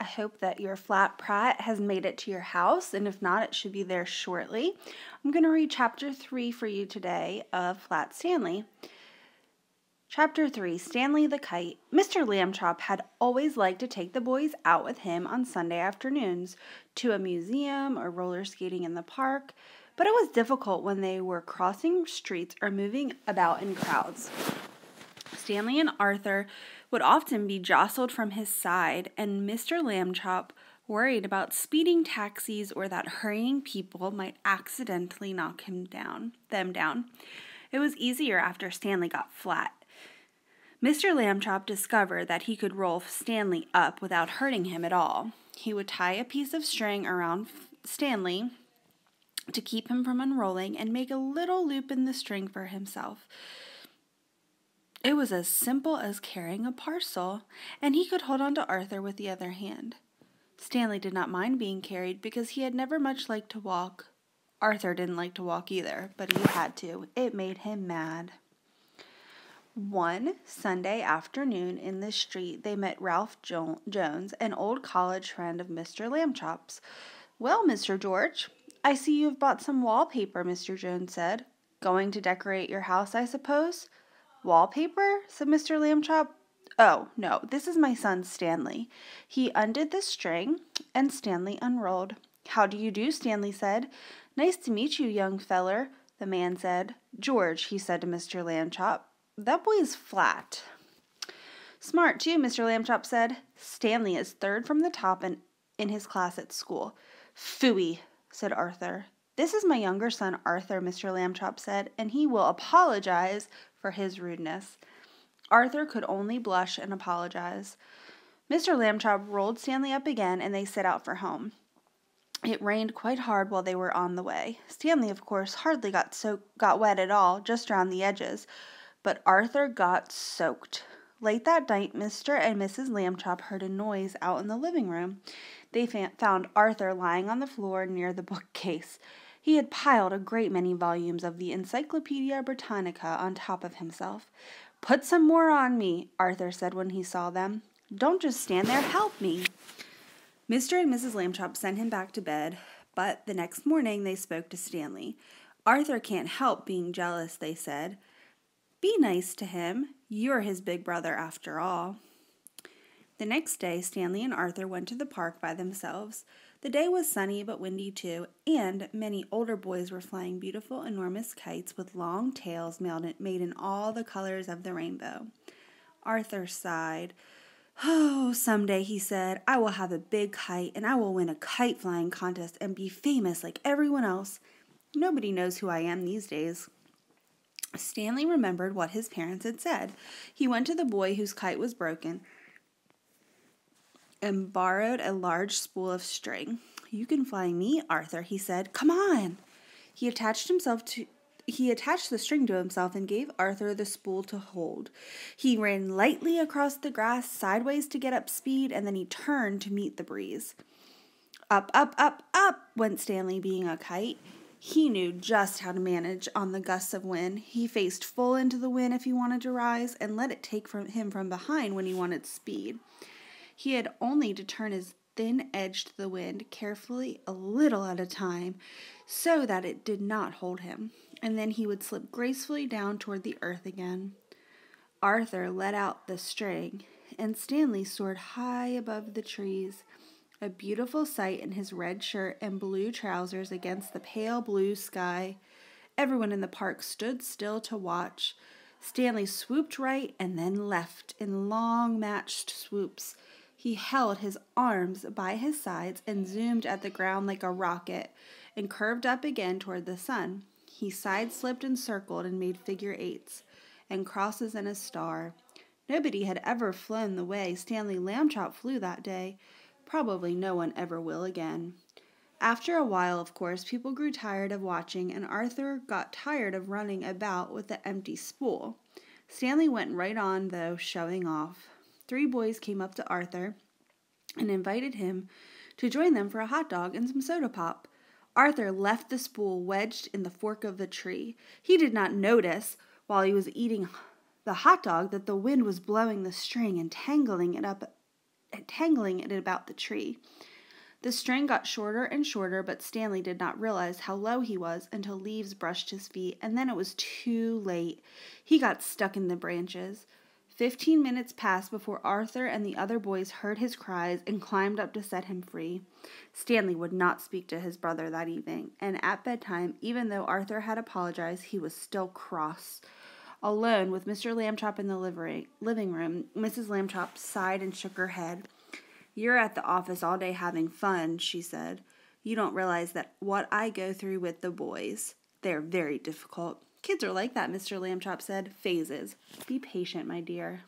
hope that your flat Pratt has made it to your house, and if not, it should be there shortly. I'm going to read Chapter 3 for you today of Flat Stanley. Chapter 3, Stanley the Kite. Mr. Lambchop had always liked to take the boys out with him on Sunday afternoons to a museum or roller skating in the park, but it was difficult when they were crossing streets or moving about in crowds. Stanley and Arthur would often be jostled from his side, and Mr. Lambchop worried about speeding taxis or that hurrying people might accidentally knock them down. It was easier after Stanley got flat. Mr. Lambchop discovered that he could roll Stanley up without hurting him at all. He would tie a piece of string around Stanley to keep him from unrolling and make a little loop in the string for himself. It was as simple as carrying a parcel, and he could hold on to Arthur with the other hand. Stanley did not mind being carried because he had never much liked to walk. Arthur didn't like to walk either, but he had to. It made him mad. One Sunday afternoon in the street, they met Ralph Jones, an old college friend of Mr. Lambchop's. "Well, Mr. George, I see you've bought some wallpaper," Mr. Jones said. "Going to decorate your house, I suppose?" "Wallpaper?" said Mr. Lambchop. "Oh, no, this is my son Stanley." He undid the string, and Stanley unrolled. "How do you do?" Stanley said. "Nice to meet you, young feller," the man said. "George," he said to Mr. Lambchop, "that boy's flat." "Smart, too," Mr. Lambchop said. "Stanley is third from the top in his class at school." "Phooey," said Arthur. "This is my younger son, Arthur," Mr. Lambchop said, "and he will apologize for his rudeness." Arthur could only blush and apologize. Mr. Lambchop rolled Stanley up again, and they set out for home. It rained quite hard while they were on the way. Stanley, of course, hardly got wet at all, just around the edges, but Arthur got soaked. Late that night, Mr. and Mrs. Lambchop heard a noise out in the living room. They found Arthur lying on the floor near the bookcase. He had piled a great many volumes of the Encyclopedia Britannica on top of himself. "Put some more on me," Arthur said when he saw them. "Don't just stand there, help me." Mr. and Mrs. Lambchop sent him back to bed, but the next morning they spoke to Stanley. "Arthur can't help being jealous," they said. "Be nice to him. You're his big brother after all." The next day, Stanley and Arthur went to the park by themselves. The day was sunny but windy too, and many older boys were flying beautiful, enormous kites with long tails made in all the colors of the rainbow. Arthur sighed. "Oh, someday," he said, "I will have a big kite, and I will win a kite flying contest and be famous like everyone else. Nobody knows who I am these days." Stanley remembered what his parents had said. He went to the boy whose kite was broken and borrowed a large spool of string. "You can fly me, Arthur," he said. "Come on." He attached the string to himself and gave Arthur the spool to hold. He ran lightly across the grass sideways to get up speed, and then he turned to meet the breeze. Up, up, up, up went Stanley, being a kite. He knew just how to manage on the gusts of wind. He faced full into the wind if he wanted to rise, and let it take him from behind when he wanted speed. He had only to turn his thin edge to the wind carefully, a little at a time, so that it did not hold him, and then he would slip gracefully down toward the earth again. Arthur let out the string, and Stanley soared high above the trees, a beautiful sight in his red shirt and blue trousers against the pale blue sky. Everyone in the park stood still to watch. Stanley swooped right and then left in long matched swoops. He held his arms by his sides and zoomed at the ground like a rocket and curved up again toward the sun. He side-slipped and circled and made figure eights and crosses and a star. Nobody had ever flown the way Stanley Lambchop flew that day. Probably no one ever will again. After a while, of course, people grew tired of watching, and Arthur got tired of running about with the empty spool. Stanley went right on, though, showing off. 3 boys came up to Arthur and invited him to join them for a hot dog and some soda pop. Arthur left the spool wedged in the fork of the tree. He did not notice, while he was eating the hot dog, that the wind was blowing the string and tangling it up tangling it about the tree. The string got shorter and shorter, but Stanley did not realize how low he was until leaves brushed his feet, and then it was too late. He got stuck in the branches. 15 minutes passed before Arthur and the other boys heard his cries and climbed up to set him free. Stanley would not speak to his brother that evening, and at bedtime, even though Arthur had apologized, he was still cross. Alone with Mr. Lambchop in the living room, Mrs. Lambchop sighed and shook her head. "You're at the office all day having fun," she said. "You don't realize that what I go through with the boys. They're very difficult." "Kids are like that," Mr. Lambchop said. "Phases. Be patient, my dear."